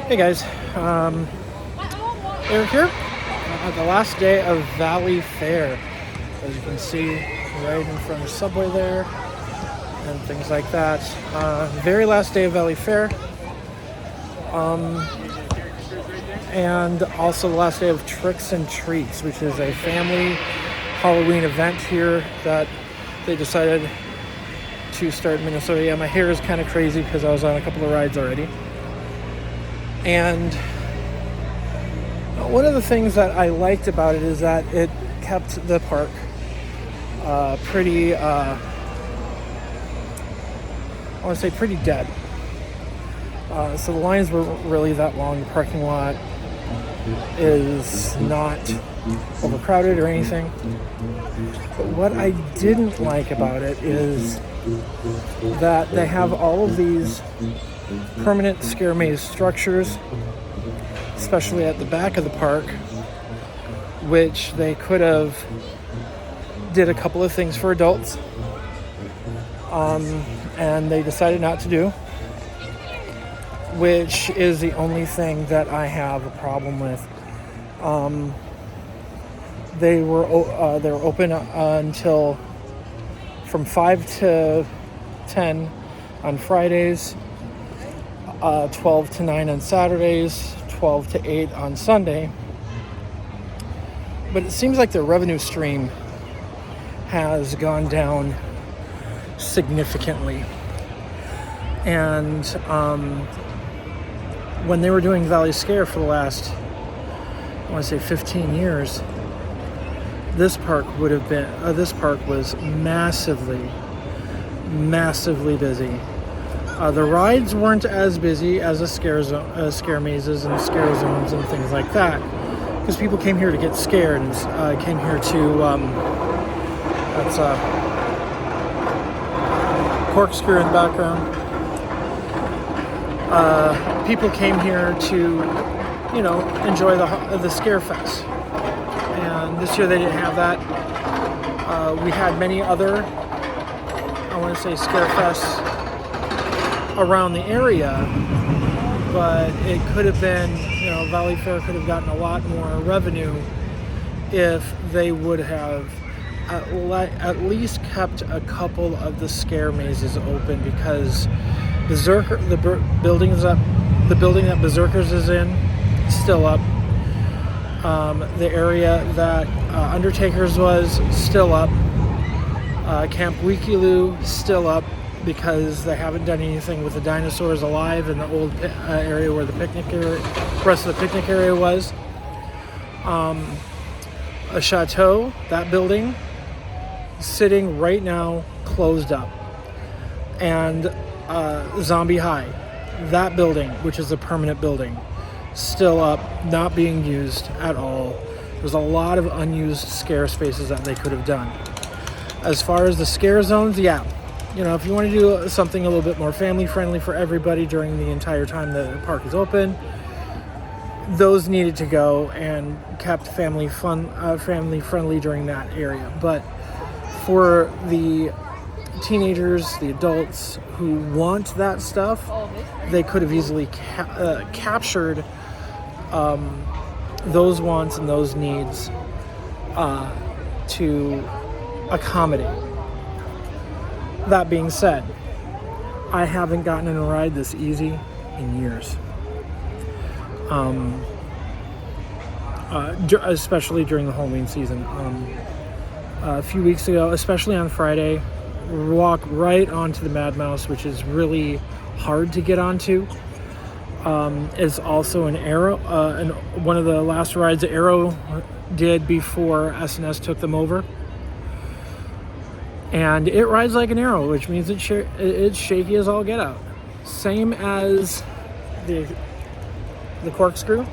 Hey guys, we're here the last day of Valley Fair. As you can see, right in front of Subway there, and things like that. Very last day of Valley Fair, and also the last day of Tricks and Treats, which is a family Halloween event here that they decided to start in Minnesota. Yeah, my hair is kind of crazy because I was on a couple of rides already. And one of the things that I liked about it is that it kept the park pretty, I want to say pretty dead. So the lines were really that long. The parking lot is not overcrowded or anything. But what I didn't like about it is that they have all of these permanent scare maze structures, especially at the back of the park, which they could have did a couple of things for adults, and they decided not to do, which is the only thing that I have a problem with. They were open until from 5 to 10 on Fridays, 12 to 9 on Saturdays, 12 to 8 on Sunday. But it seems like their revenue stream has gone down significantly. And when they were doing Valley Scare for the last, I want to say 15 years, this park was massively busy. The rides weren't as busy as the scare mazes and scare zones and things like that, because people came here to get scared and came here to that's Corkscrew in the background. People came here to, enjoy the Scare Fest, and this year they didn't have that. We had many other, I want to say, Scare Fests around the area, but it could have been, Valley Fair could have gotten a lot more revenue if they would have at least kept a couple of the scare mazes open, because the building that Berserkers is in is still up. The area that Undertakers was still up. Camp Wikiloo still up, because they haven't done anything with the dinosaurs alive in the old area where the rest of the picnic area was. A chateau, that building, sitting right now closed up. And Zombie High, that building, which is a permanent building, still up, not being used at all. There's a lot of unused scare spaces that they could have done. As far as the scare zones, yeah, if you want to do something a little bit more family friendly for everybody during the entire time the park is open, those needed to go and kept family friendly during that area. But for the teenagers, the adults who want that stuff, they could have easily captured those wants and those needs to accommodate. That being said, I haven't gotten in a ride this easy in years. Especially during the Halloween season. A few weeks ago, especially on Friday, we walked right onto the Mad Mouse, which is really hard to get onto. It's also an Arrow, and one of the last rides that Arrow did before SNS took them over. And it rides like an Arrow, which means it's shaky as all get out. Same as the Corkscrew.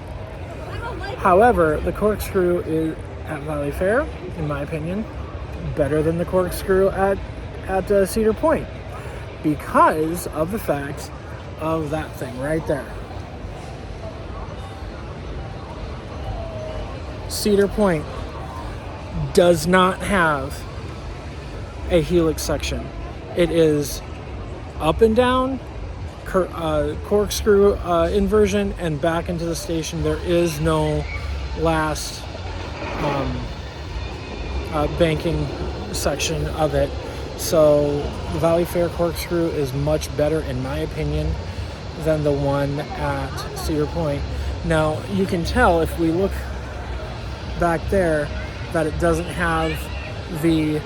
However, the Corkscrew is at Valley Fair, in my opinion, better than the Corkscrew at Cedar Point, because of the fact of that thing right there. Cedar Point does not have a helix section. It is up and down, corkscrew inversion and back into the station. There is no last banking section of it. So the Valley Fair corkscrew is much better, in my opinion, than the one at Cedar Point. Now, you can tell if we look back there that it doesn't have the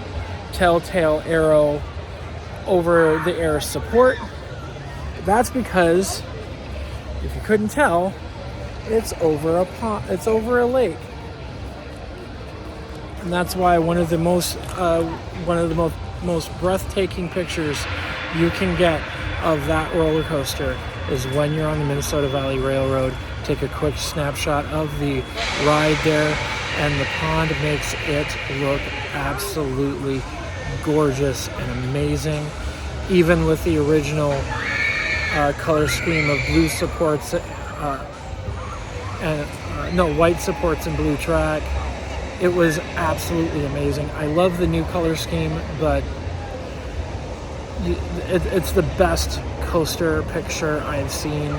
telltale arrow over the air support. That's because, if you couldn't tell, it's over a pond, it's over a lake. And that's why one of the most breathtaking pictures you can get of that roller coaster is when you're on the Minnesota Valley Railroad. Take a quick snapshot of the ride there, and the pond makes it look absolutely gorgeous and amazing, even with the original color scheme of blue supports white supports and blue track. It was absolutely amazing. I love the new color scheme, but it's the best coaster picture I have seen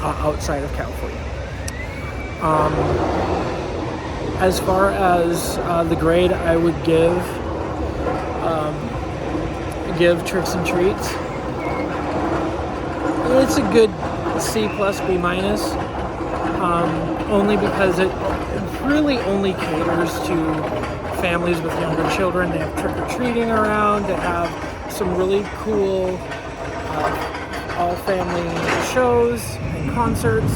outside of California. As far as the grade, I would give Tricks and Treats. It's a good C plus, B minus, only because it really only caters to families with younger children. They have trick-or-treating around. They have some really cool all-family shows and concerts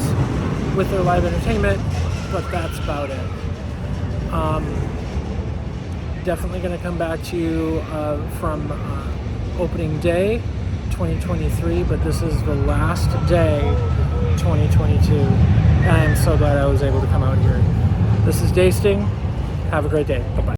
with their live entertainment, but that's about it. Definitely going to come back to you from opening day 2023, but this is the last day 2022, and I am so glad I was able to come out here. This is Daysting. Have a great day. Bye-bye.